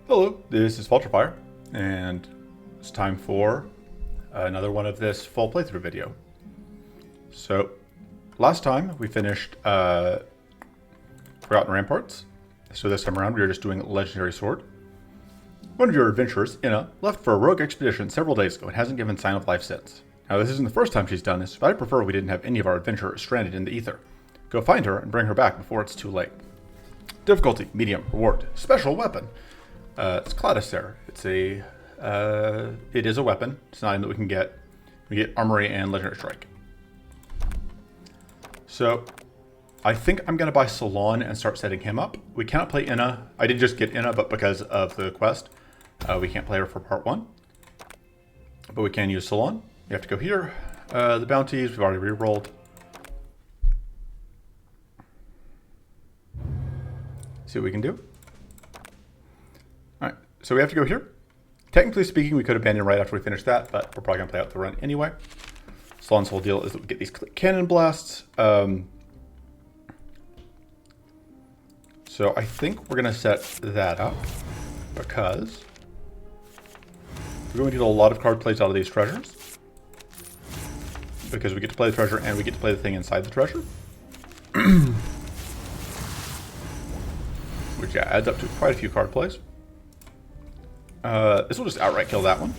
Hello, this is Vulturefire, and it's time for another one of this full playthrough video. So, last time we finished Forgotten Ramparts, so this time around we are just doing Legendary Sword. One of your adventurers, Inna, left for a rogue expedition several days ago and hasn't given sign of life since. Now this isn't the first time she's done this, but I prefer we didn't have any of our adventurers stranded in the ether. Go find her and bring her back before it's too late. Difficulty, medium, reward, special weapon. It's Cladisair. It is a weapon. It's not in that we can get. We get Armory and Legendary Strike. So, I think I'm going to buy Silan and start setting him up. We cannot play Inna. I did just get Inna, but because of the quest, we can't play her for part 1. But we can use Silan. You have to go here. The bounties, we've already re-rolled. See what we can do. Alright, so we have to go here. Technically speaking, we could abandon right after we finish that, but we're probably going to play out the run anyway. Silan's whole deal is that we get these cannon blasts. So I think we're going to set that up because we're going to get a lot of card plays out of these treasures. Because we get to play the treasure and we get to play the thing inside the treasure. Which, yeah, adds up to quite a few card plays. This will just outright kill that one.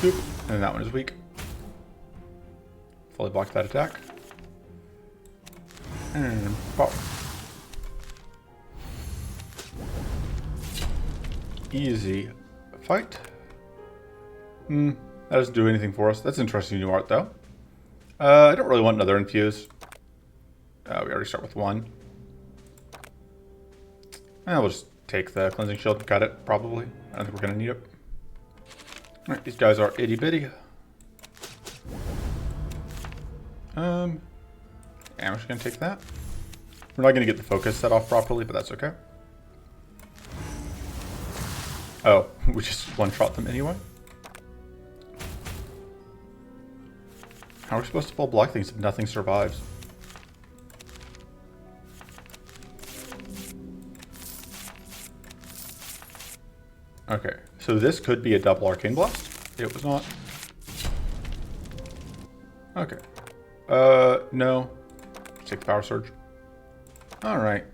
Boop. And that one is weak. Fully block that attack. And pop. Easy fight. That doesn't do anything for us. That's interesting new art, though. I don't really want another infuse. We already start with one. And we'll just take the cleansing shield. Got it, probably. I don't think we're going to need it. Alright, these guys are itty bitty. Yeah, I'm just going to take that. We're not going to get the focus set off properly, but that's okay. Oh, we just one-shot them anyway. How are we supposed to full block things if nothing survives? Okay, so this could be a double arcane blast. It was not. Okay. No. Just take the power surge. Alright.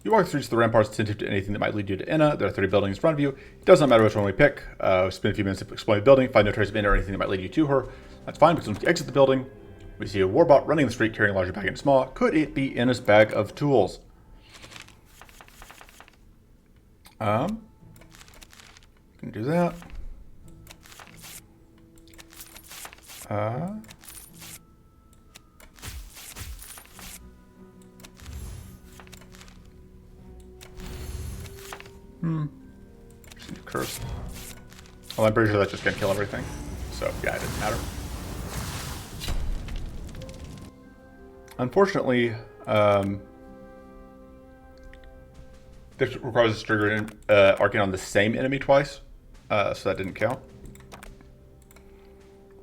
You walk through the ramparts attentive to anything that might lead you to Inna. There are 30 buildings in front of you. It does not matter which one we pick. Spend a few minutes exploring the building. Find no trace of Inna or anything that might lead you to her. That's fine, because once you exit the building, we see a warbot running the street carrying a larger bag and small. Could it be Inna's bag of tools? Can do that. Curse. Well, I'm pretty sure that's just gonna kill everything. So yeah, it doesn't matter. Unfortunately, this requires us to trigger arcane on the same enemy twice, so that didn't count.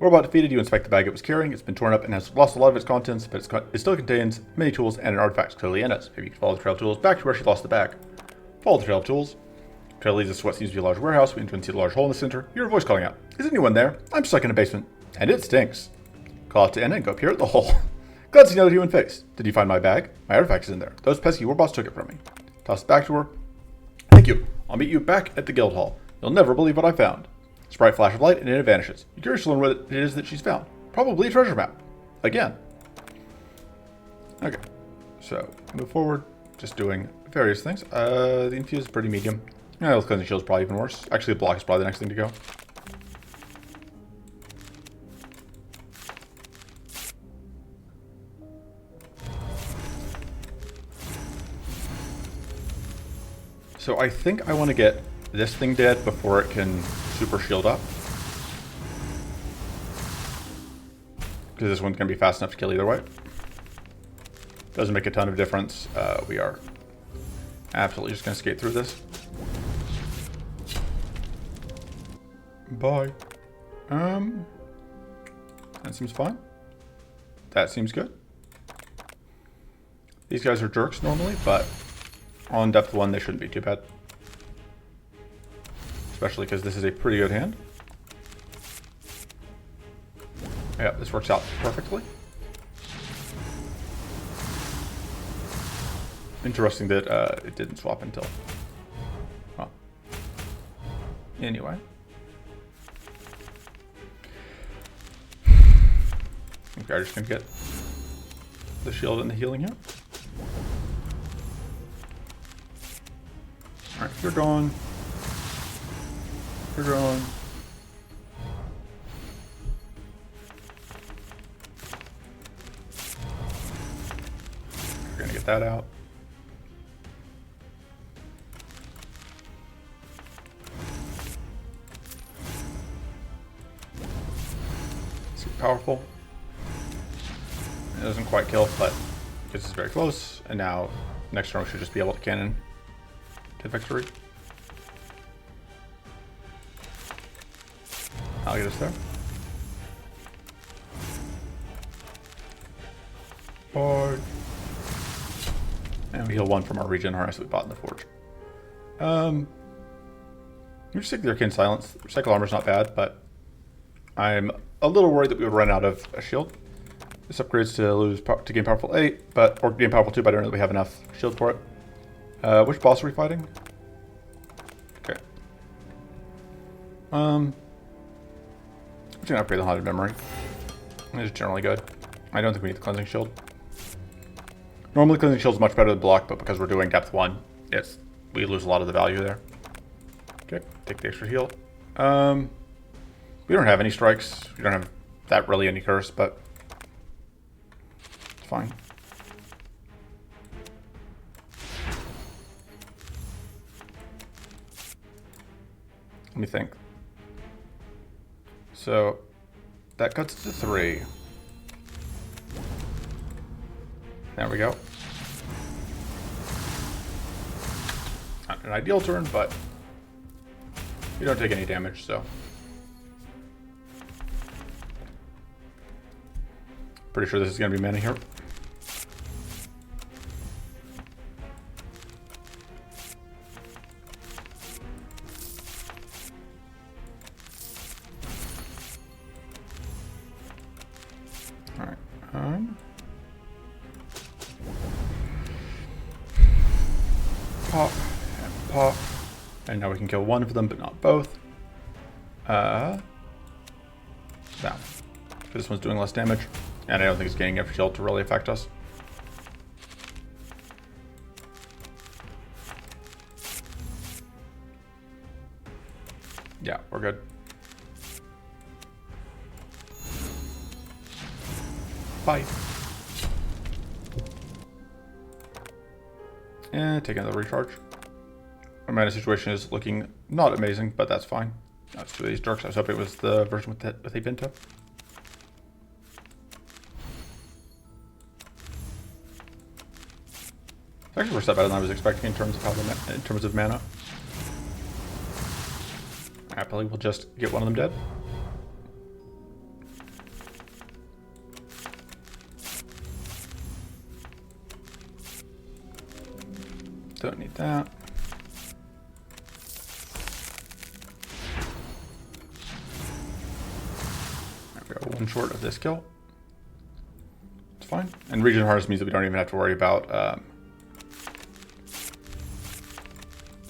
Warbot defeated. You inspect the bag it was carrying. It's been torn up and has lost a lot of its contents, but it still contains many tools and an artifact, clearly Inna's. Maybe you can follow the trail of tools back to where she lost the bag. Follow the trail of tools. The trail leads us to what seems to be a large warehouse. We enter and see a large hole in the center. You hear a voice calling out. Is anyone there? I'm stuck in a basement, and it stinks. Call out to Inna and go peer at the hole. Glad to see another human face. Did you find my bag? My artifact is in there. Those pesky warbots took it from me. Toss it back to her. Thank you. I'll meet you back at the guild hall. You'll never believe what I found. Sprite flash of light and it vanishes. You're curious to learn what it is that she's found. Probably a treasure map. Again. Okay. So, move forward. Just doing various things. The infuse is pretty medium. Yeah, the cleansing shield is probably even worse. Actually, the block is probably the next thing to go. So I think I want to get this thing dead before it can super shield up. Because this one's going to be fast enough to kill either way. Doesn't make a ton of difference. We are absolutely just going to skate through this. Bye. That seems fine. That seems good. These guys are jerks normally, but on depth 1 they shouldn't be too bad. especially because this is a pretty good hand. Yeah, this works out perfectly. Interesting that it didn't swap until. Well, anyway. Okay, I'm just gonna get the shield and the healing here. Alright, you're gone. You're gone. We're gonna get that out. Super powerful. It doesn't quite kill, but gets us very close. And now, next turn we should just be able to cannon to victory. I'll get us there. Board. And we heal 1 from our regen harness that we bought in the forge. Let me just take the Arcane Silence. Recycle Armor's not bad, but I'm a little worried that we would run out of a shield. This upgrades to gain powerful 8, or gain powerful 2, but I don't know that we have enough shield for it. Which boss are we fighting? Okay. I'm just gonna upgrade the Haunted Memory. It's generally good. I don't think we need the Cleansing Shield. Normally Cleansing Shield is much better than block, but because we're doing depth 1, we lose a lot of the value there. Okay, take the extra heal. We don't have any strikes. We don't have that really any curse, but it's fine. Let me think. So that cuts to 3. There we go. Not an ideal turn, but you don't take any damage, so. Pretty sure this is going to be mana here. Alright. Pop and pop. And now we can kill one of them, but not both. That. This one's doing less damage. And I don't think it's gaining enough shield to really affect us. Yeah, we're good. Bye. And take another recharge. Our mana situation is looking not amazing, but that's fine. That's 2 of these jerks. I was hoping it was the version with a Vinta. Actually, we're set better than I was expecting in terms of mana. Happily, we'll just get one of them dead. Don't need that. There we go, 1 short of this kill. It's fine. And Regen Harness means that we don't even have to worry about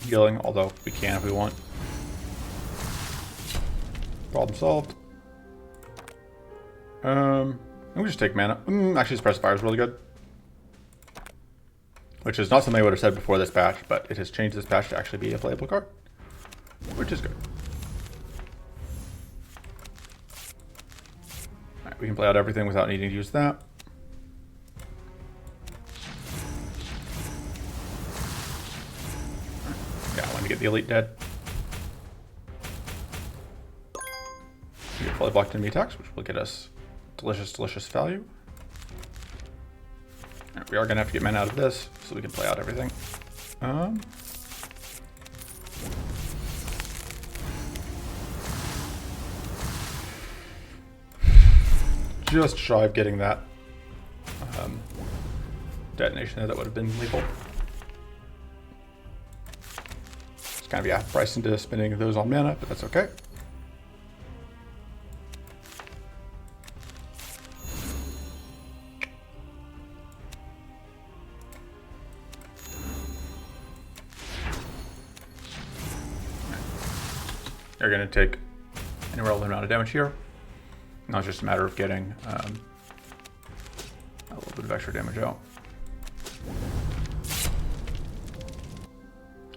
healing, although we can if we want. Problem solved. And we just take mana. Actually, Suppress Fire is really good. Which is not something I would have said before this patch, but it has changed this patch to actually be a playable card. Which is good. Alright, we can play out everything without needing to use that. Yeah, I want to get the elite dead. We get fully blocked enemy attacks, which will get us delicious, delicious value. Right, we are going to have to get mana out of this, so we can play out everything. Just shy of getting that detonation there. That would have been lethal. Just kind of, yeah, priced into spending those on mana, but that's okay. They're going to take an irrelevant amount of damage here. Now it's just a matter of getting a little bit of extra damage out.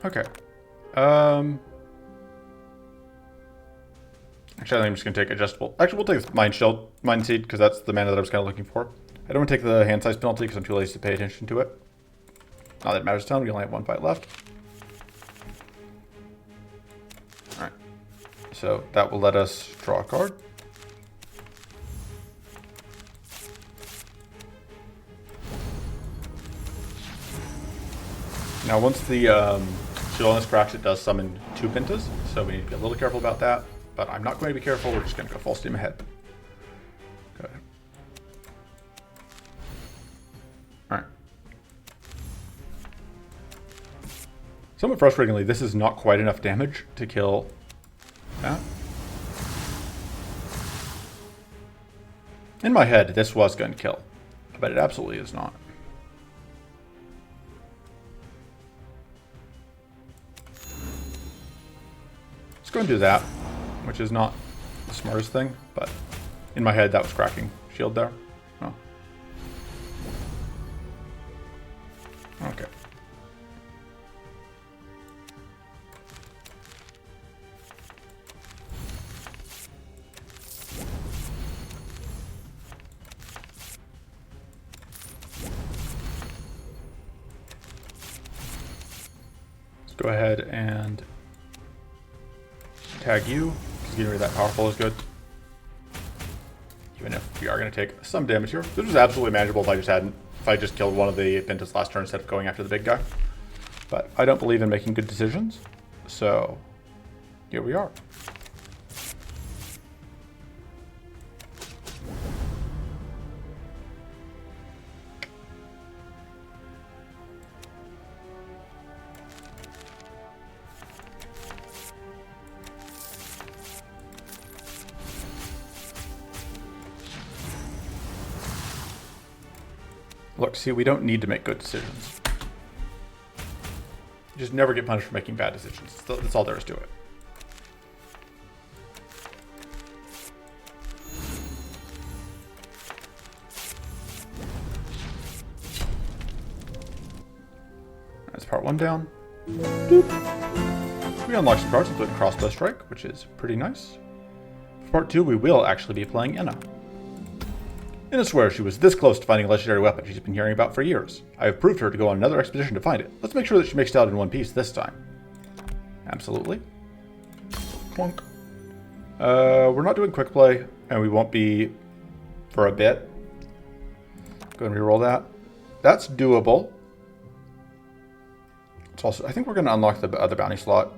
Okay. Actually, I think I'm just going to take adjustable. Actually, we'll take this Mind Seed, because that's the mana that I was kind of looking for. I don't want to take the hand size penalty because I'm too lazy to pay attention to it. Not that it matters a ton, we only have one fight left. Alright. So that will let us draw a card. Now once the Silan cracks, it does summon 2 Pentas, so we need to be a little careful about that. But I'm not going to be careful, we're just going to go full steam ahead. Okay. Alright. Somewhat frustratingly, this is not quite enough damage to kill that. In my head, this was going to kill, but it absolutely is not. Let's go and do that, which is not the smartest thing, but in my head that was cracking shield there. Oh. Okay. Let's go ahead and tag you, because getting rid of that powerful is good. Even if we are going to take some damage here. This was absolutely manageable if I just killed one of the Pentas last turn instead of going after the big guy. But I don't believe in making good decisions, so here we are. Look, see, we don't need to make good decisions. You just never get punished for making bad decisions. That's all there is to it. That's part 1 down. Doop. We unlock some cards, including Crossbow Strike, which is pretty nice. For part 2, we will actually be playing Inna. Inna swears she was this close to finding a legendary weapon she's been hearing about for years. I have proved her to go on another expedition to find it. Let's make sure that she makes it out in one piece this time. Absolutely. Clunk. We're not doing quick play, and we won't be for a bit. Go and reroll that. That's doable. It's also, I think we're going to unlock the other bounty slot.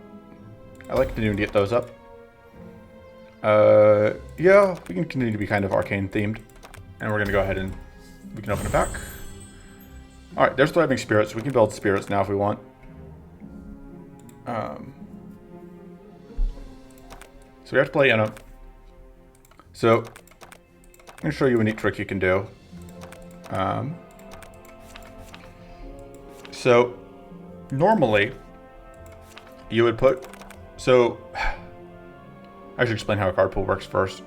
I like continuing to get those up. Yeah, we can continue to be kind of arcane themed. And we're going to go ahead and we can open it back. Alright, there's Thriving Spirits. We can build spirits now if we want. So we have to play Inna. So I'm going to show you a neat trick you can do. So normally you would put... So I should explain how a card pool works first.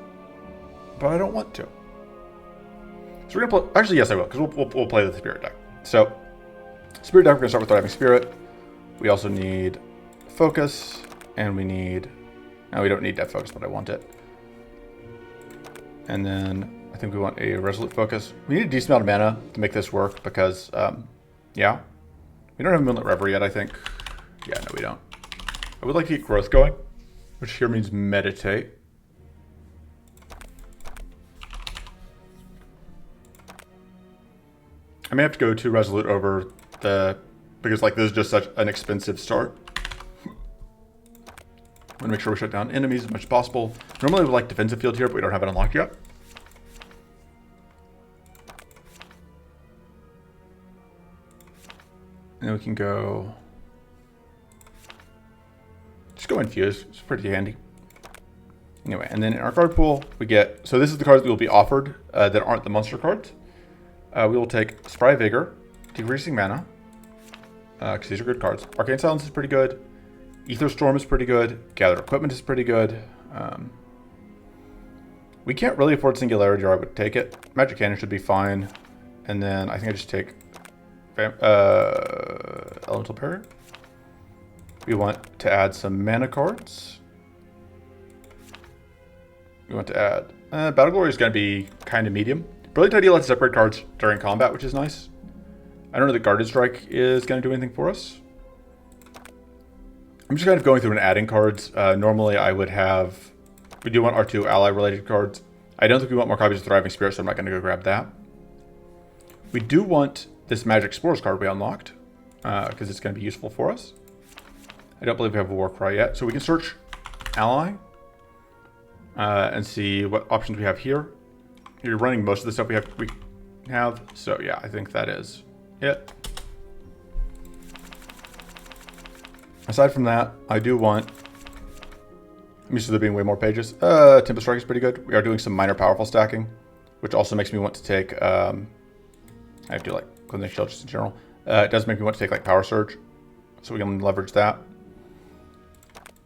But I don't want to. So we're going to play... Actually, yes, I will, because we'll play the Spirit deck. So, Spirit deck, we're going to start with Thriving Spirit. We also need Focus, and we need... No, we don't need Death Focus, but I want it. And then, I think we want a Resolute Focus. We need a decent amount of mana to make this work, because, yeah. We don't have Moonlit Reverie yet, I think. Yeah, no, we don't. I would like to get Growth going, which here means Meditate. I may have to go to Resolute over the... Because, like, this is just such an expensive start. I'm going to make sure we shut down enemies as much as possible. Normally we would like Defensive Field here, but we don't have it unlocked yet. And then we can go... Infuse. It's pretty handy. Anyway, and then in our card pool, we get... So this is the cards that will be offered that aren't the monster cards. We will take Spry Vigor, Decreasing Mana, because these are good cards. Arcane Silence is pretty good. Ether Storm is pretty good. Gather Equipment is pretty good. We can't really afford Singularity, or I would take it. Magic Cannon should be fine. And then I think I just take Elemental Barrier. We want to add some mana cards. We want to add... Battle Glory is going to be kind of medium. Brilliant Idea lets us separate cards during combat, which is nice. I don't know that Guarded Strike is going to do anything for us. I'm just kind of going through and adding cards. Normally I would have... We do want our 2 ally-related cards. I don't think we want more copies of Thriving Spirit, so I'm not going to go grab that. We do want this Magic Spores card we unlocked, because it's going to be useful for us. I don't believe we have a Warcry yet, so we can search Ally and see what options we have here. You're running most of the stuff we have, so yeah, I think that is it. Aside from that, I do want... I'm used to there being way more pages. Tempest Strike is pretty good. We are doing some minor powerful stacking, which also makes me want to take... I have to like Cleansing Shield just in general. It does make me want to take like Power Surge, so we can leverage that.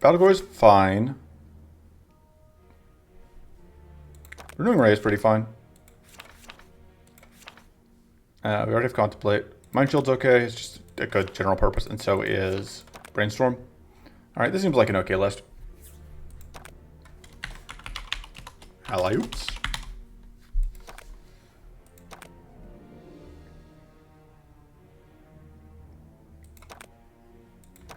Battle Glory is fine. Renewing Ray is pretty fine. We already have Contemplate. Mind Shield's okay. It's just a good general purpose, and so is Brainstorm. All right, this seems like an okay list. Ally Oops.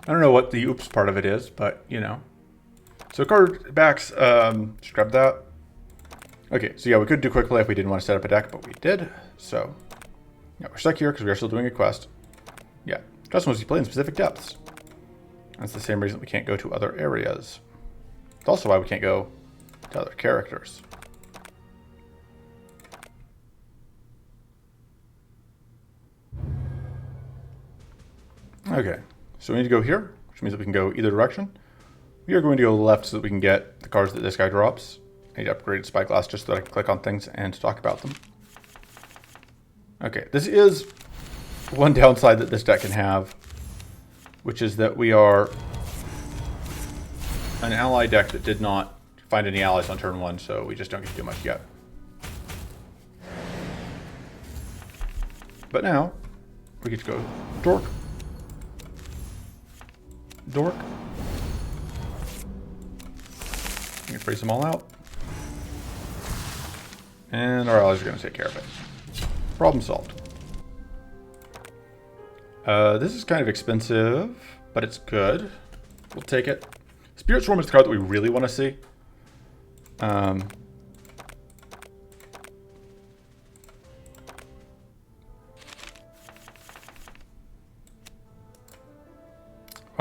I don't know what the oops part of it is, but you know. So card backs, just grab that. Okay, so yeah, we could do quick play if we didn't want to set up a deck, but we did. So yeah, we're stuck here because we are still doing a quest. Yeah, custom wants to play in specific depths. That's the same reason we can't go to other areas. It's also why we can't go to other characters. Okay, so we need to go here, which means that we can go either direction. We are going to go left so that we can get the cards that this guy drops. I need to upgrade Spyglass just so that I can click on things and talk about them. Okay, this is one downside that this deck can have, which is that we are an ally deck that did not find any allies on turn 1, so we just don't get to do much yet. But now, we get to go Dork. Dork. We can freeze them all out. And our allies are going to take care of it. Problem solved. This is kind of expensive, but it's good. We'll take it. Spirit Swarm is the card that we really want to see. I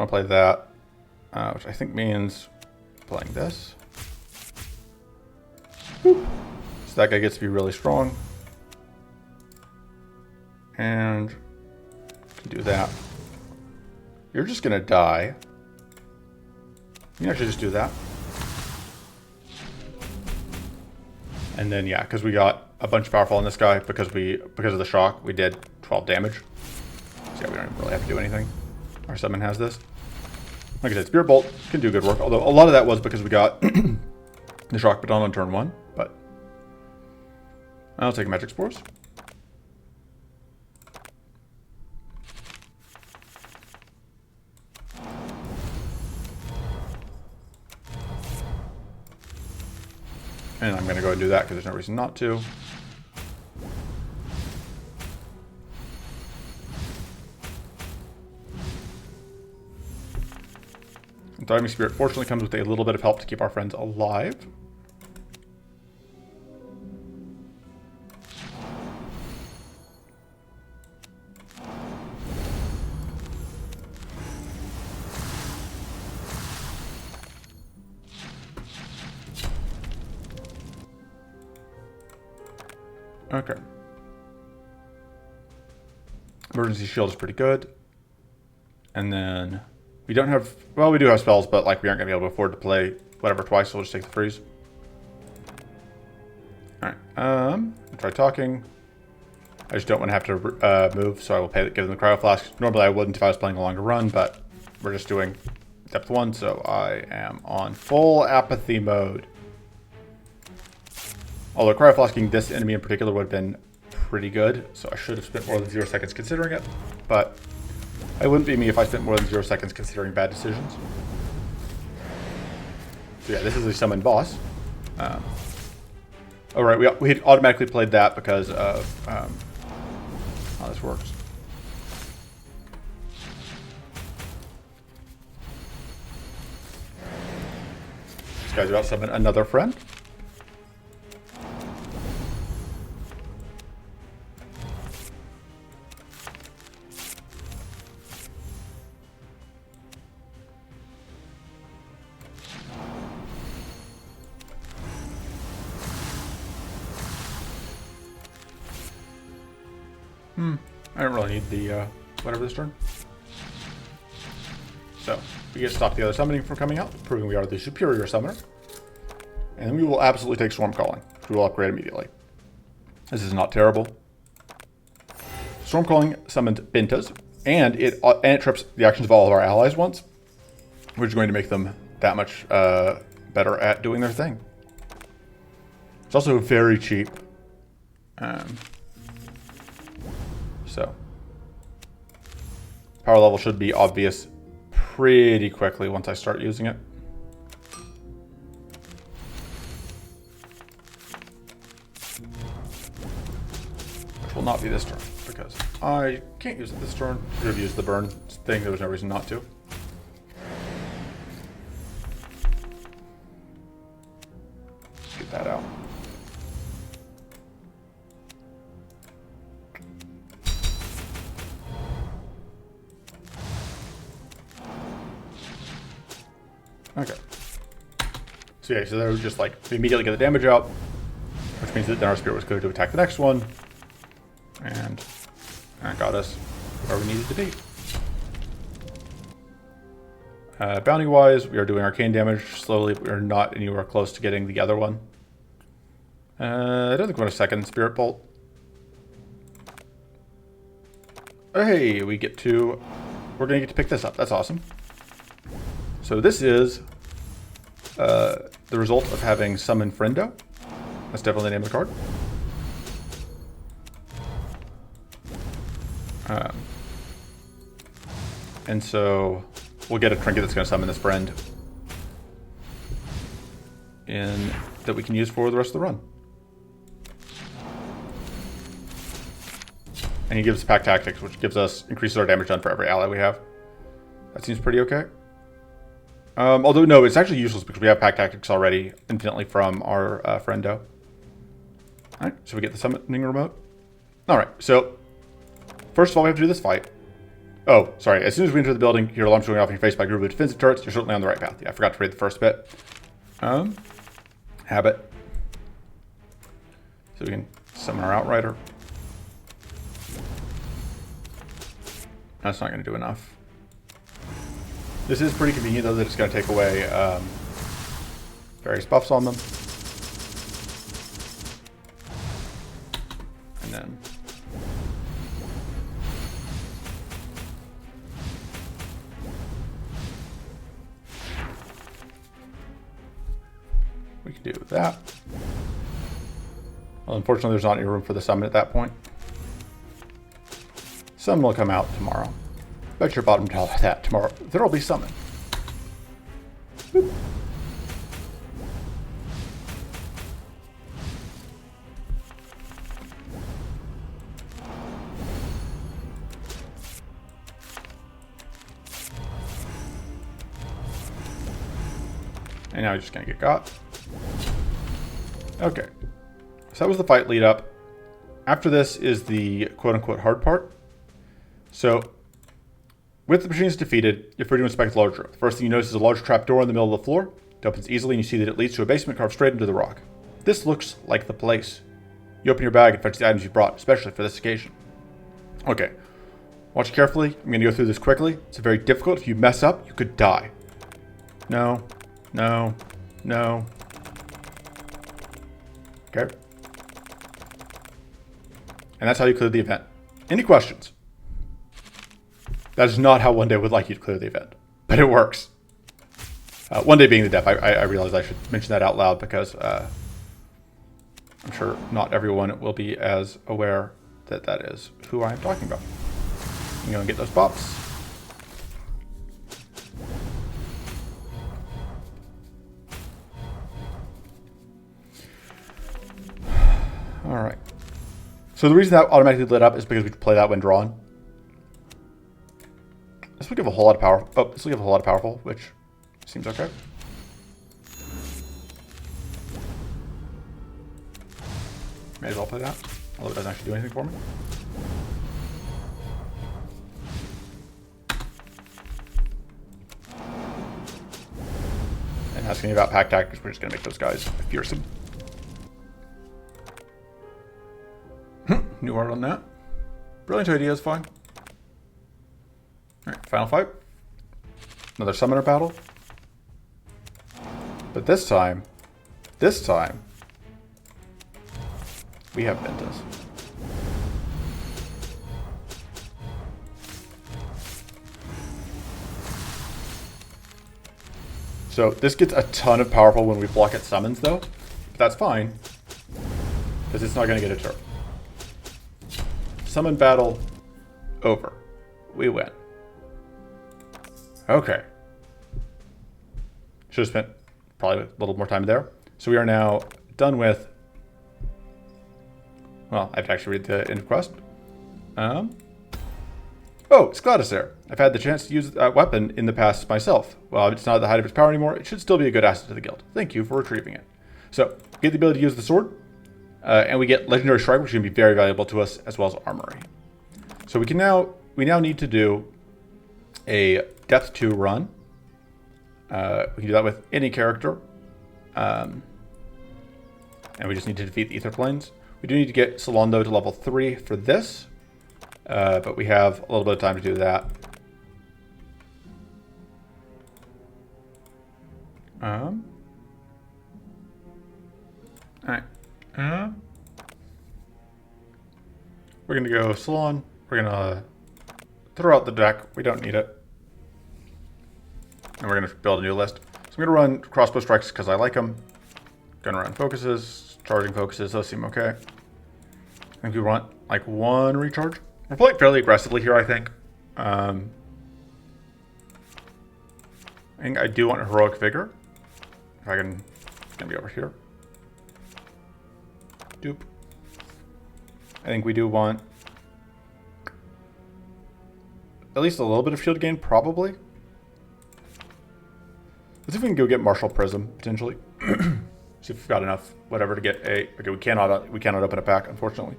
want to play that, which I think means playing this. Woo. So that guy gets to be really strong. And can do that. You're just going to die. You can actually just do that. And then, yeah, because we got a bunch of powerful on this guy, because of the shock, we did 12 damage. So yeah, we don't even really have to do anything. Our summon has this. Like I said, Spirit Bolt can do good work, although a lot of that was because we got the Shock Baton on turn 1, but I'll take Magic Spores. And I'm going to go and do that because there's no reason not to. Thriving Spirit fortunately comes with a little bit of help to keep our friends alive. Okay. Emergency Shield is pretty good. And then We don't have... Well, we do have spells, but like we aren't going to be able to afford to play whatever twice, so we'll just take the freeze. Alright, try talking. I just don't want to have to move, so I will give them the cryo flask. Normally I wouldn't if I was playing a longer run, but we're just doing depth 1, so I am on full apathy mode. Although cryo flasking this enemy in particular would have been pretty good, so I should have spent more than 0 seconds considering it, but it wouldn't be me if I spent more than 0 seconds considering bad decisions. So yeah, this is a summon boss. Alright, we had automatically played that because of how this works. This guy's about to summon another friend. I don't really need the whatever this turn. So we get to stop the other summoning from coming out, proving we are the superior summoner. And we will absolutely take Storm Calling, which we will upgrade immediately. This is not terrible. Storm Calling summons Bintas, and it trips the actions of all of our allies once, which is going to make them that much better at doing their thing. It's also very cheap. So, power level should be obvious pretty quickly once I start using it. Which will not be this turn, because I can't use it this turn. I could have used the burn thing, there was no reason not to. Get that out. Okay. So yeah, so they would just like immediately get the damage out, which means that then our spirit was going to attack the next one, and that got us where we needed to be. Bounty wise, we are doing arcane damage slowly. We are not anywhere close to getting the other one. I don't think we want a second spirit bolt. Hey, we're going to get to pick this up. That's awesome. So this is the result of having Summon Friendo. That's definitely the name of the card. And so we'll get a trinket that's going to summon this friend that we can use for the rest of the run. And he gives us Pack Tactics, which increases our damage done for every ally we have. That seems pretty okay. Although, no, it's actually useless because we have Pack Tactics already infinitely from our friendo. Alright, so we get the summoning remote. Alright, so first of all, we have to do this fight. Oh, sorry. As soon as we enter the building, your alarm's going off in your face by a group of defensive turrets. You're certainly on the right path. Yeah, I forgot to read the first bit. Habit. So we can summon our Outrider. That's not going to do enough. This is pretty convenient, though, that it's going to take away various buffs on them. And then we can do that. Well, unfortunately, there's not any room for the summon at that point. Summon will come out tomorrow. Bet your bottom dollar that tomorrow there will be summon. Boop. And now he's just gonna get got. Okay. So that was the fight lead up. After this is the quote-unquote hard part. So, with the machines defeated, you're free to inspect the large room. The first thing you notice is a large trapdoor in the middle of the floor. It opens easily and you see that it leads to a basement carved straight into the rock. This looks like the place. You open your bag and fetch the items you brought, especially for this occasion. Okay. Watch carefully. I'm going to go through this quickly. It's very difficult. If you mess up, you could die. No. No. No. Okay. And that's how you clear the event. Any questions? That is not how One Day would like you to clear the event, but it works. One Day being the dev. I realize I should mention that out loud because I'm sure not everyone will be as aware that that is who I am talking about. I'm going to get those bops. All right. So the reason that automatically lit up is because we play that when drawn. This will give a whole lot of power. Oh, this will give a whole lot of powerful, which seems okay. May as well play that, although it doesn't actually do anything for me. And asking me about pack tactics, we're just going to make those guys fearsome. New art on that. Brilliant idea is fine. Alright, final fight. Another summoner battle. But this time, we have Ventus. So this gets a ton of powerful when we block at summons though. But that's fine, because it's not going to get a turn. Summon battle over. We win. Okay. Should have spent probably a little more time there. So we are now done with... Well, I have to actually read the end of quest. Oh, it's Gladys there. I've had the chance to use that weapon in the past myself. Well, it's not at the height of its power anymore. It should still be a good asset to the guild. Thank you for retrieving it. So, get the ability to use the sword. And we get Legendary Strike, which is going to be very valuable to us, as well as Armory. So we now need to do a Depth 2 run. We can do that with any character. And we just need to defeat the Ether Planes. We do need to get Silan, though, to level 3 for this. But we have a little bit of time to do that. Alright. We're going to go Silan. We're going to throw out the deck. We don't need it. And we're going to build a new list. So I'm going to run crossbow strikes because I like them. Going to run focuses, charging focuses. Those seem okay. I think we want like one recharge. We're playing fairly aggressively here, I think. I think I do want a heroic vigor. If I can, it's going to be over here. Doop. I think we do want at least a little bit of shield gain, probably. Let's see if we can go get Martial Prism, potentially. See if we've got enough, whatever, to get a... Okay, we cannot open a pack, unfortunately.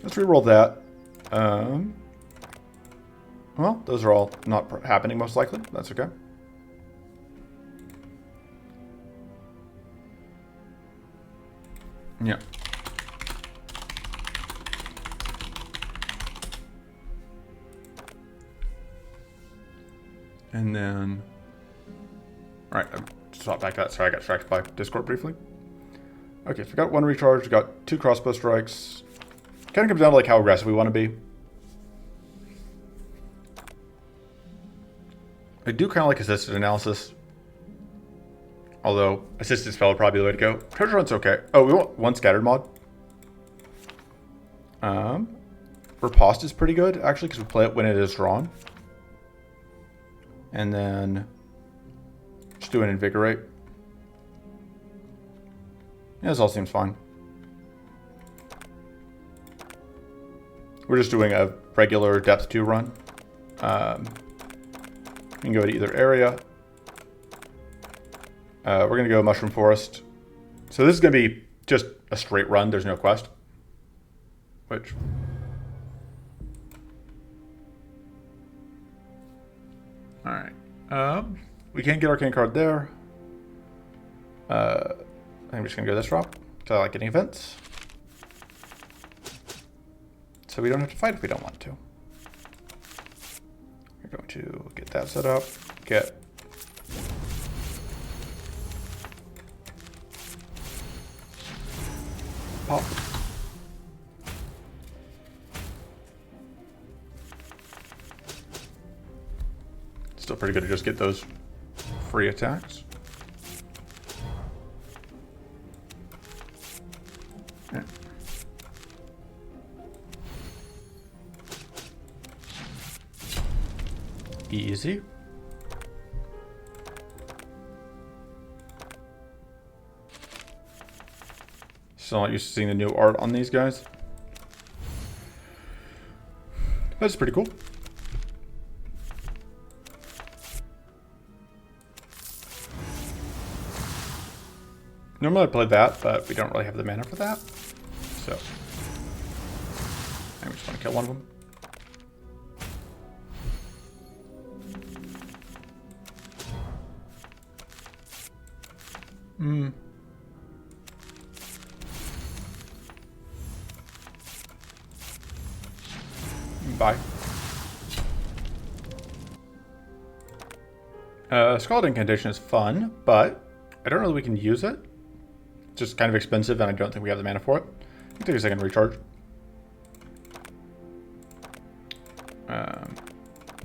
Let's reroll that. Well, those are all not happening, most likely. That's okay. Yeah. And then... Alright, I swapped back that. Sorry, I got distracted by Discord briefly. Okay, so we got one recharge. We got 2 crossbow strikes. Kind of comes down to like how aggressive we want to be. I do kind of like assisted analysis. Although, assisted spell would probably be the way to go. Treasure hunt's okay. Oh, we want one scattered mod. Riposte is pretty good, actually, because we play it when it is drawn. And then just do an invigorate. Yeah, this all seems fine. We're just doing a regular depth 2 run. You can go to either area. We're going to go Mushroom Forest. So this is going to be just a straight run. There's no quest. Which... Alright. We can't get Arcane card there. I think I'm just going to go this route. So I like getting events. so we don't have to fight if we don't want to. We're going to get that set up, get pop. Still pretty good to just get those free attacks. Yeah. Easy. Still not used to seeing the new art on these guys. That's pretty cool. Normally I'd play that, but we don't really have the mana for that. So I just want to kill one of them. Bye. Scald Incantation is fun, but I don't know that we can use it. It's just kind of expensive, and I don't think we have the mana for it. I'll take a second to recharge.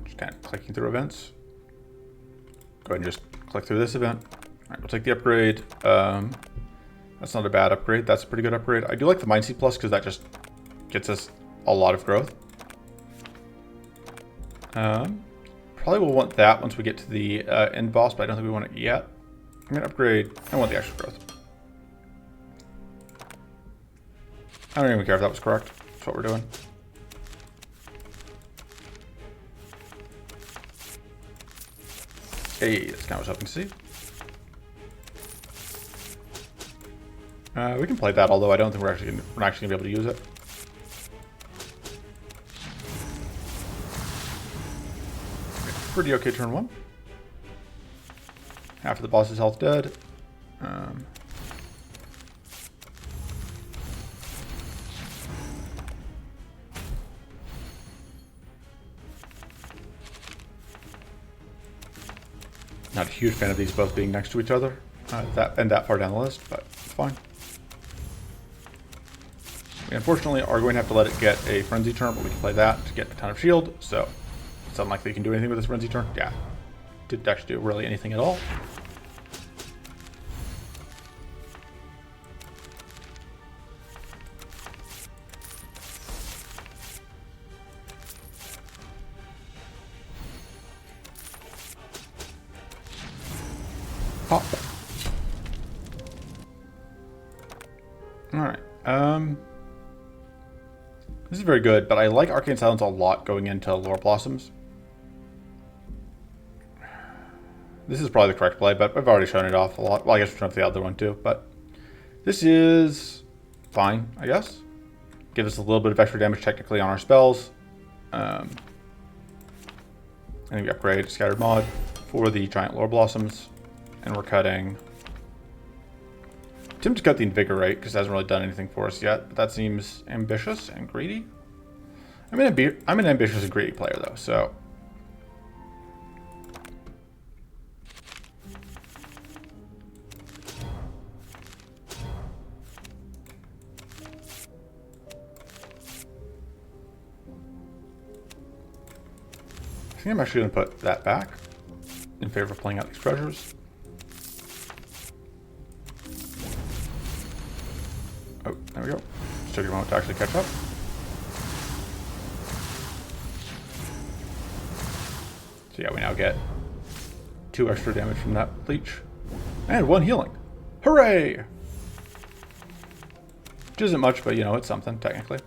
Just kind of clicking through events. Go ahead and just click through this event. All right, we'll take the upgrade. That's not a bad upgrade. That's a pretty good upgrade. I do like the Mind Seed Plus because that just gets us a lot of growth. Probably will want that once we get to the end boss, but I don't think we want it yet. I'm going to upgrade. I want the extra growth. I don't even care if that was correct. That's what we're doing. Hey, that's kind of what I was hoping to see. We can play that, although I don't think we're actually gonna be able to use it. Okay, pretty okay turn one. Half of the boss's health dead. Not a huge fan of these both being next to each other, that far down the list, but it's fine. We unfortunately are going to have to let it get a frenzy turn, but we can play that to get a ton of shield, so it's unlikely you can do anything with this frenzy turn. Yeah, didn't actually do really anything at all. Pop. Alright. This is very good, but I like Arcane Silence a lot going into Lore Blossoms. This is probably the correct play, but I've already shown it off a lot. Well, I guess we've shown off the other one too, but this is fine, I guess. Give us a little bit of extra damage technically on our spells. And then we upgrade Scattered Mod for the Giant Lore Blossoms. And we're cutting... Tim to cut the Invigorate because it hasn't really done anything for us yet, but that seems ambitious and greedy. I'm an ambitious and greedy player though, so... I think I'm actually going to put that back in favor of playing out these treasures. Oh, there we go. Just took a moment to actually catch up. So yeah, we now get 2 extra damage from that leech. And 1 healing. Hooray! Which isn't much, but you know, it's something, technically.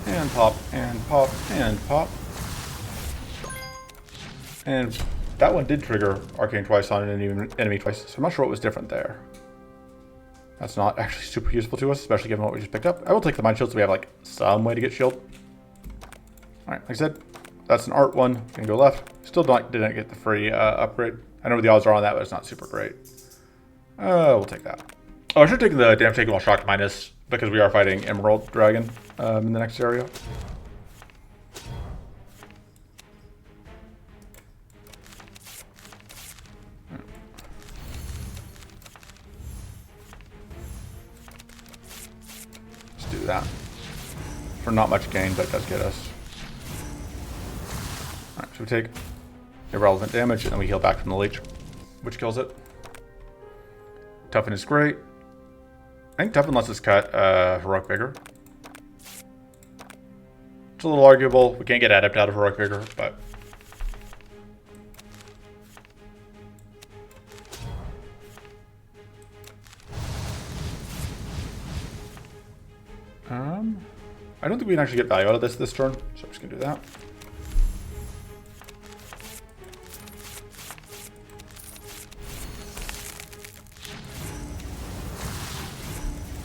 And pop, and pop, and pop. And that one did trigger Arcane twice on an enemy twice, so I'm not sure what was different there. That's not actually super useful to us, especially given what we just picked up. I will take the Mind Shield so we have like some way to get shield. Alright, like I said, that's an art one. Gonna go left. Still didn't get the free upgrade. I know what the odds are on that, but it's not super great. We'll take that. Oh, I should take the damage taken while shocked minus because we are fighting Emerald Dragon in the next area. Let's do that. For not much gain, but it does get us. Alright, so we take irrelevant damage and then we heal back from the leech, which kills it. Toughen is great. I think Toughen lets us cut Heroic Vigor. It's a little arguable. We can't get Adept out of Heroic Vigor, but... I don't think we can actually get value out of this turn, so I'm just going to do that.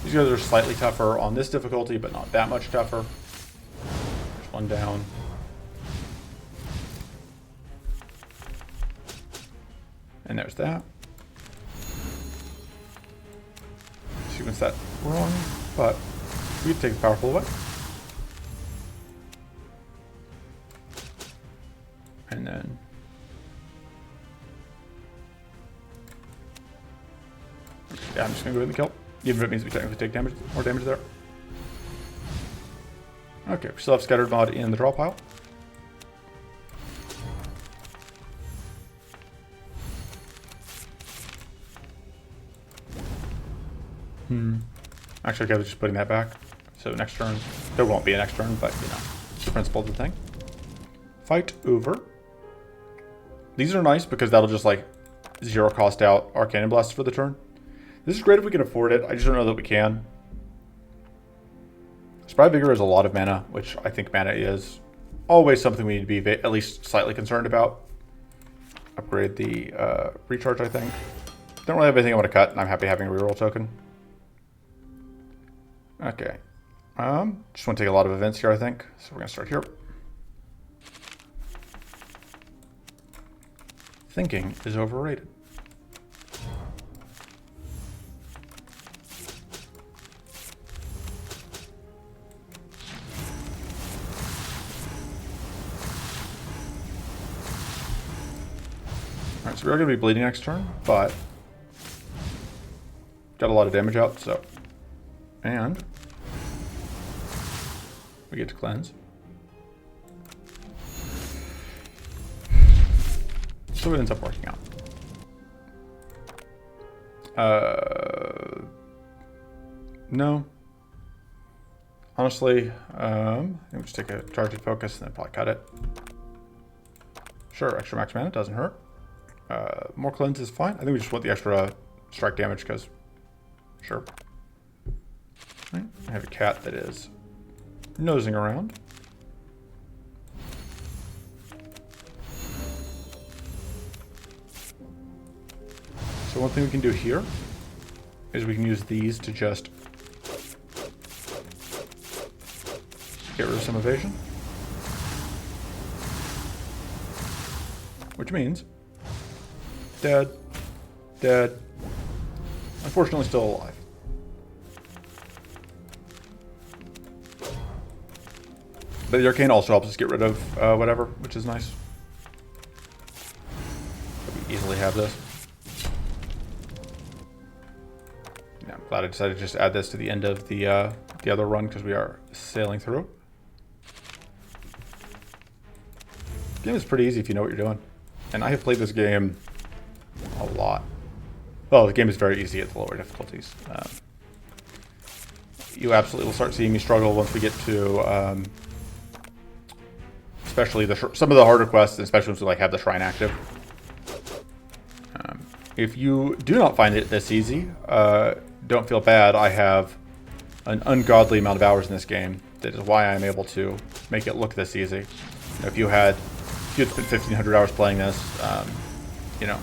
These guys are slightly tougher on this difficulty, but not that much tougher. There's one down. And there's that. Sequence that wrong, but we can take the powerful away. And then yeah, I'm just gonna go ahead and kill. Even if it means we technically take damage, more damage there. Okay, we still have Scattered Mod in the draw pile. Actually, okay, I was just putting that back. So next turn, there won't be a next turn, but you know, it's the principle of the thing. Fight over. These are nice because that'll just like zero cost out our Cannon Blast for the turn. This is great if we can afford it. I just don't know that we can. Spry Vigor is a lot of mana, which I think mana is always something we need to be at least slightly concerned about. Upgrade the recharge, I think. Don't really have anything I want to cut, and I'm happy having a reroll token. Okay. Just want to take a lot of events here, I think. So we're going to start here. Thinking is overrated. Alright, so we are going to be bleeding next turn, but got a lot of damage out, so. And we get to cleanse. So it ends up working out. No. Honestly, we'll just take a charged focus and then probably cut it. Sure, extra max mana doesn't hurt. More cleanse is fine. I think we just want the extra strike damage because, sure. Right. I have a cat that is nosing around. So one thing we can do here is we can use these to just get rid of some evasion. Which means dead, dead, unfortunately still alive. But the Arcane also helps us get rid of whatever, which is nice. So we easily have this. Yeah, I'm glad I decided to just add this to the end of the other run because we are sailing through. The game is pretty easy if you know what you're doing. And I have played this game a lot. Well, the game is very easy at the lower difficulties. You absolutely will start seeing me struggle once we get to, especially some of the harder quests, especially once we like have the shrine active. If you do not find it this easy, don't feel bad. I have an ungodly amount of hours in this game. That is why I'm able to make it look this easy. You know, if you had spent 1,500 hours playing this, you know,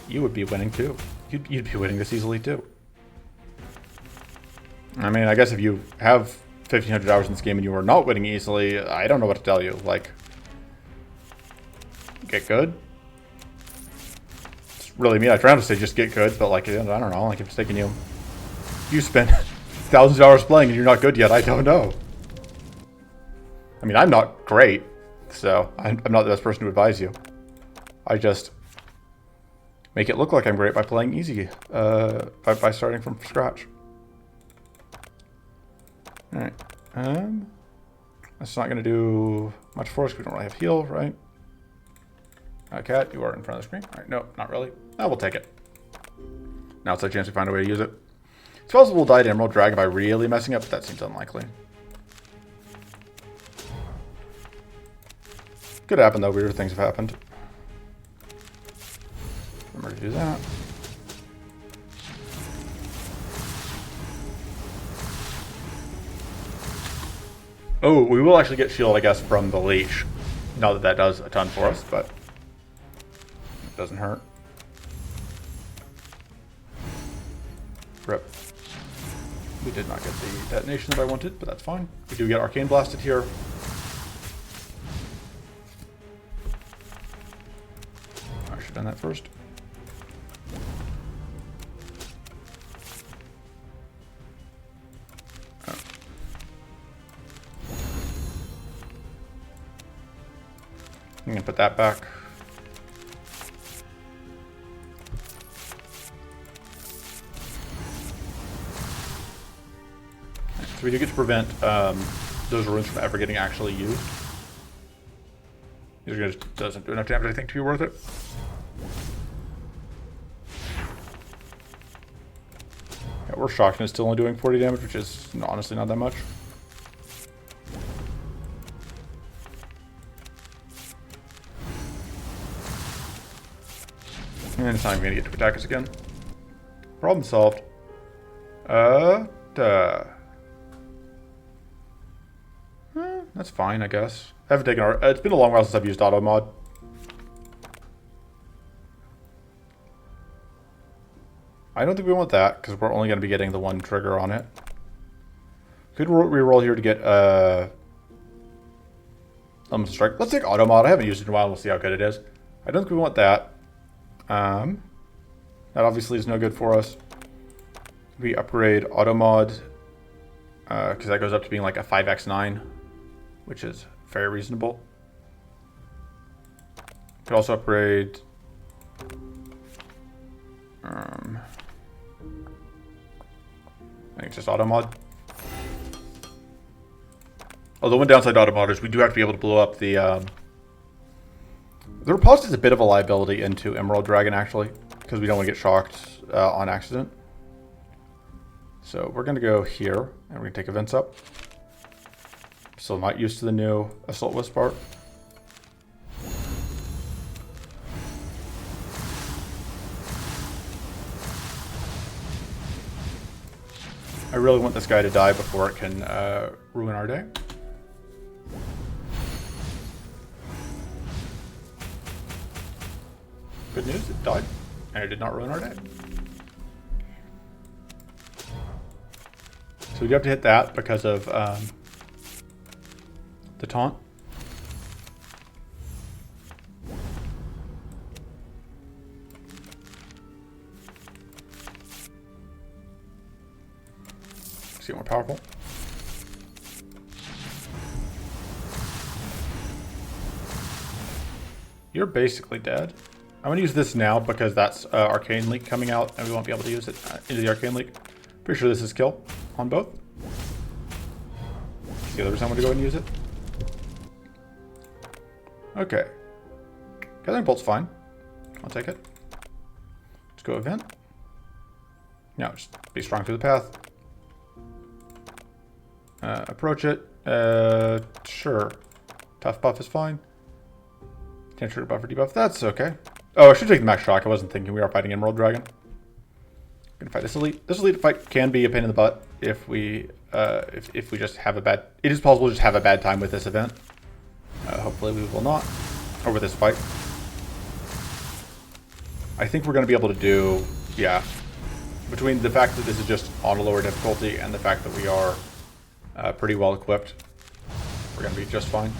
you would be winning too. You'd be winning this easily too. I mean, I guess if you have 1,500 hours in this game and you are not winning easily, I don't know what to tell you. Like, get good. It's really mean. I try to say just get good, but like, I don't know. Like, if it's taking you... You spend thousands of hours playing and you're not good yet, I don't know. I mean, I'm not great, so I'm not the best person to advise you. I just make it look like I'm great by playing easy, by starting from scratch. Alright, that's not going to do much for us because we don't really have heal, right? Cat, you are in front of the screen. Alright, no, not really. Oh, we'll take it. Now it's a chance to find a way to use it. It's possible we'll die to Emerald Dragon by really messing up, but that seems unlikely. Could happen though, weirder things have happened. Remember to do that. Oh, we will actually get shield, I guess, from the leech. Not that that does a ton for us, but it doesn't hurt. Rip. We did not get the detonation that I wanted, but that's fine. We do get Arcane Blasted here. I should have done that first. Oh. I'm gonna put that back. So we do get to prevent those runes from ever getting actually used. It just doesn't do enough damage, I think, to be worth it. Yeah, we're shocked and it's still only doing 40 damage, which is honestly not that much. And it's not even going to get to attack us again. Problem solved. That's fine, I guess. I haven't taken our... It's been a long while since I've used auto mod. I don't think we want that, because we're only going to be getting the one trigger on it. Could reroll here to get Elemental Strike. Let's take auto mod. I haven't used it in a while. We'll see how good it is. I don't think we want that. That obviously is no good for us. We upgrade auto mod, because that goes up to being like a 5x9, which is very reasonable. Could also upgrade I think it's just auto mod. Although one downside to auto mod is we do have to be able to blow up the riposte is a bit of a liability into Emerald Dragon actually, because we don't want to get shocked on accident. So we're going to go here and we're going to take events up. Still not used to the new Assault Wisp part. I really want this guy to die before it can ruin our day. Good news, it died, and it did not ruin our day. So we do have to hit that because of the taunt. Let's get more powerful. You're basically dead. I'm going to use this now because that's Arcane Leak coming out and we won't be able to use it into the Arcane Leak. Pretty sure this is kill on both. It's the other time I'm going to go ahead and use it. Okay. Gathering Bolt's fine. I'll take it. Let's go event. Now, just be strong through the path. Approach it. Sure. Tough buff is fine. Can't trigger buff or debuff. That's okay. Oh, I should take the max shock. I wasn't thinking we are fighting Emerald Dragon. Gonna fight this elite. This elite fight can be a pain in the butt if we just have a bad. It is possible to just have a bad time with this event. Hopefully we will not, or with this fight. I think we're gonna be able to do, yeah. Between the fact that this is just on a lower difficulty and the fact that we are pretty well equipped, we're gonna be just fine.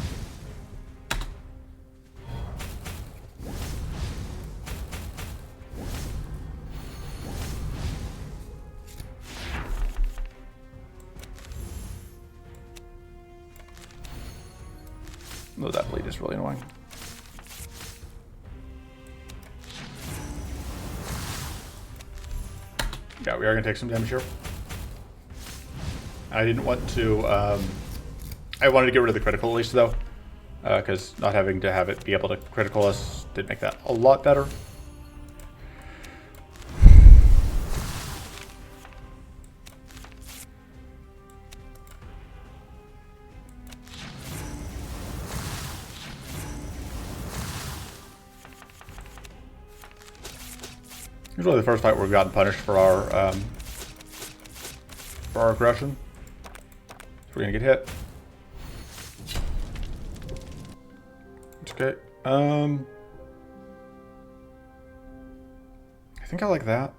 Oh, that bleed is really annoying. Yeah, we are going to take some damage here. I didn't want to... I wanted to get rid of the critical at least, though. Because not having to have it be able to critical us did make that a lot better. It's really the first fight where we've gotten punished for our aggression. So we're gonna get hit. It's okay. I think I like that.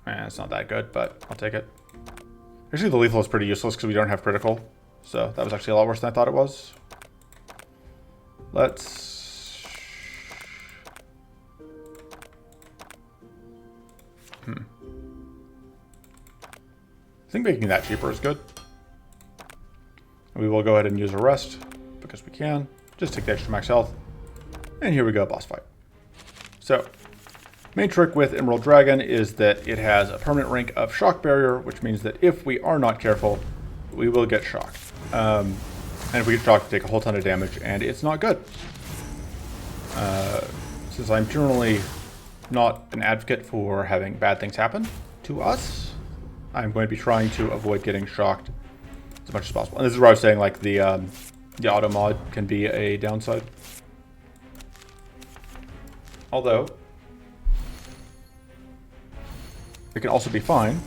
It's not that good, but I'll take it. Actually, the lethal is pretty useless because we don't have critical. So that was actually a lot worse than I thought it was. Let's... I think making that cheaper is good. We will go ahead and use a rest because we can. Just take the extra max health. And here we go, boss fight. So, main trick with Emerald Dragon is that it has a permanent rank of shock barrier, which means that if we are not careful, we will get shocked. And if we get shocked, we take a whole ton of damage, and it's not good. Since I'm generally not an advocate for having bad things happen to us, I'm going to be trying to avoid getting shocked as much as possible. And this is where I was saying, like, the auto mod can be a downside. Although, it can also be fine,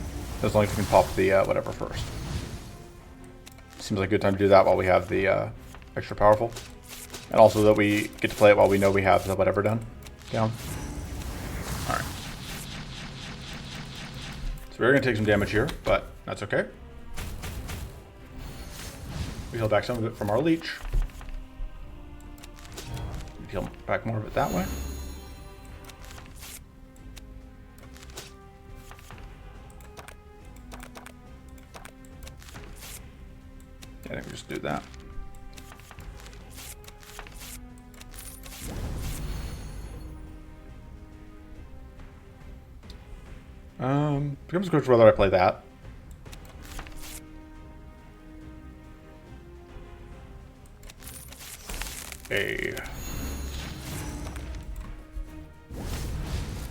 as long as we can pop the whatever first. Seems like a good time to do that while we have the extra powerful. And also that we get to play it while we know we have the whatever down. Alright. So we're going to take some damage here, but that's okay. We heal back some of it from our leech. We heal back more of it that way. Yeah, I think we just do that. Becomes a question whether I play that.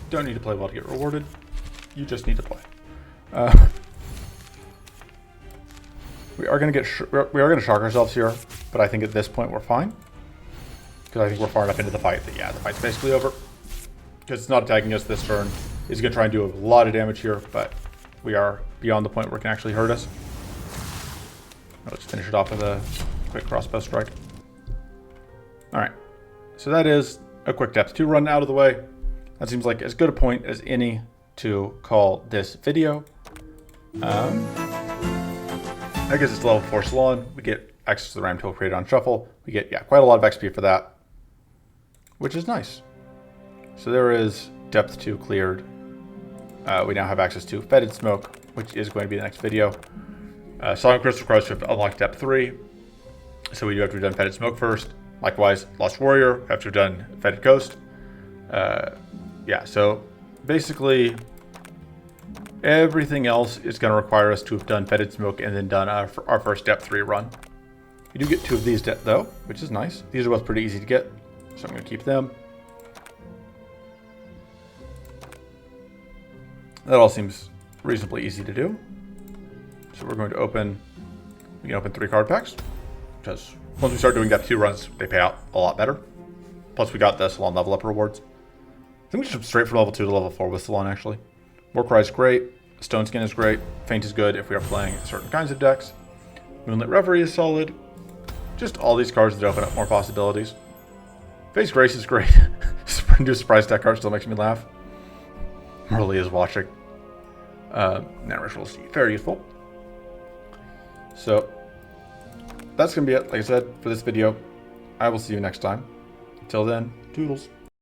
Don't need to play well to get rewarded. You just need to play. We are going to shock ourselves here, but I think at this point we're fine. Because I think we're far enough into the fight that, yeah, the fight's basically over. Because it's not attacking us this turn. He's going to try and do a lot of damage here, but we are beyond the point where it can actually hurt us. Let's finish it off with a quick crossbow strike. Alright, so that is a quick depth 2 run out of the way. That seems like as good a point as any to call this video. I guess it's level 4 Silan. We get access to the RAM tool created on Shuffle. We get, yeah, quite a lot of XP for that, which is nice. So there is depth 2 cleared. We now have access to Fetid Smoke, which is going to be the next video. Song of Crystal Crows to unlock depth 3. So we do have to have done Fetid Smoke first. Likewise, Lost Warrior, have to have done Fetid Coast. Yeah, so basically everything else is going to require us to have done Fetid Smoke and then done our first depth 3 run. You do get 2 of these though, which is nice. These are both pretty easy to get, so I'm going to keep them. That all seems reasonably easy to do. So we're going to open, we can open 3 card packs, because once we start doing depth 2 runs, they pay out a lot better. Plus we got the Silan level up rewards. I think we should jump straight from level 2 to level 4 with Silan actually. Warcry is great, Stone Skin is great, Faint is good if we are playing certain kinds of decks. Moonlit Reverie is solid. Just all these cards that open up more possibilities. Face Grace is great. New surprise deck card still makes me laugh. Merle is watching. Nano Ritual is very useful. So, that's going to be it, like I said, for this video. I will see you next time. Until then, toodles.